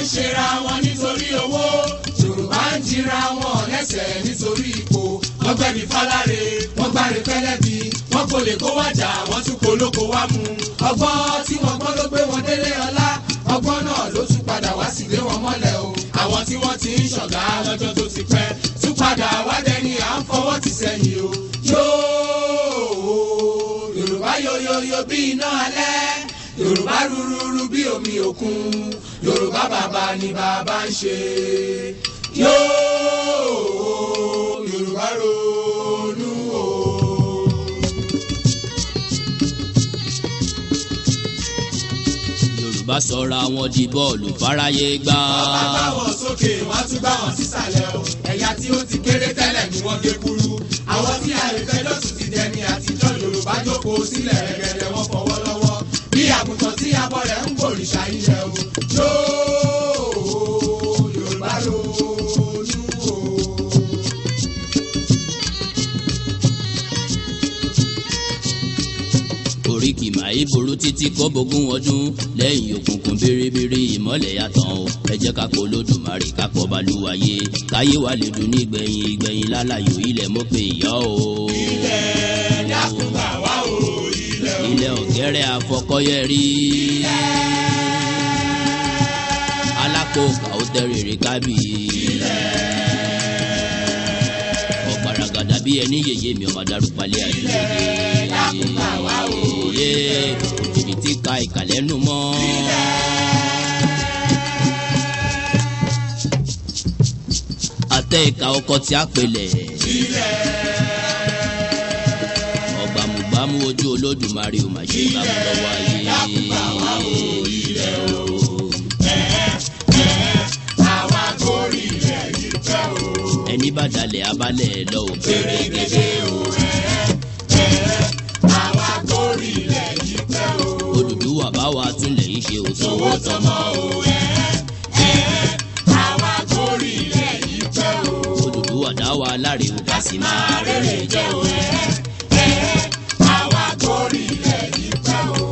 ń ṣera wọn nítorí owó Yorùbá ń jìra wọn lẹ́sẹ̀ nítorí ipò wọ́n gbẹ́ni fáláre wọ́n gbáre pẹ́lẹ́bí wọ́n kò lè kó wájà wọ́n tún kó lóko wá mú ọgbọ́n tí wọ́n gbọ́n ló gbé wọn délé ọlá ọgbọ́n náà ló tún padà wá sílé wọn mọ́lẹ̀ o àwọn tí wọ́n ti ń ṣọ̀gá lọ́jọ́ tó ti pẹ́ tún padà wá dẹni à ń fọwọ́ ti sẹ́yìn o yóò Yorùbá yoyoyo bí iná alẹ́ Yorùbá rúrúrú bí omi òkun Yorùbá bàbá ni bàbá ń ṣe yóò Yorùbá ronú o. Yorùbá sọra wọn di bọ́ọ̀lù fáráyé gbá. ọba bá wọn sókè wọn tún bá wọn sísàlẹ̀ o ẹ̀yà tí ó ti kéré tẹ́lẹ̀ ni wọ́n gé kúrú àwọn tí àìfẹ́ lọ́sùn ti dẹni àtijọ́ Yorùbá jókòó sílẹ̀ rẹ̀gẹ̀dẹ̀ wọn fọwọ́ lọ́wọ́ bí àgùntàn tí abọ́ rẹ̀ ń gbòrìṣà ilẹ̀ o yóò Yorùbá ronú o. oríkì màí burú títí kó bógún ọdún lẹ́yìn òkùnkùn bèrèbèrè ìmọ́lẹ̀ yàtọ̀ o ẹ jẹ́ ká pọ̀ Olódùmarè ká pọ̀ Balùwàyé káyé wa lè dùn ní ìgbẹ̀yìn ìgbẹ̀yìn lálàyò ilẹ̀ mọ́ pé ìyá o. ilẹ̀ dákun gbà wá o ilẹ̀ o. ilẹ̀ ọ̀gẹ́rẹ́ àfọkọ́yẹrí. alákòókà ó tẹ́rẹ̀ẹ́rẹ́ kábì. ọ̀gbaragàdà bí ẹni yèyé mi ọmọ darúpalẹ̀ àdúgbò ilẹ̀ dákun gbà wá o. òjijì tí ka ìkàlẹ́ nù mọ́. àtẹ ìka ọkọ tí a pèlè. ọgbàmùgbàmù ojú Olódùmarè ò mà ṣe gbàmù lọ́wọ́ ayé. àwa gorí ilẹ̀ yìí pẹ́ o. ẹni bá dalẹ̀ abalẹ̀ lọ ò pèrègèdè o. àwa gorí ilẹ̀ yìí pẹ́ o. Odùduwà bá wa túnlẹ̀ yìí ṣe òtún. owó tọmọ o. àwa gorí ilẹ̀ yìí pẹ́ o. Odùduwà dá wa láre o ká sì máa rere jẹ́ o. àwa gorí ilẹ̀ yìí pẹ́ o.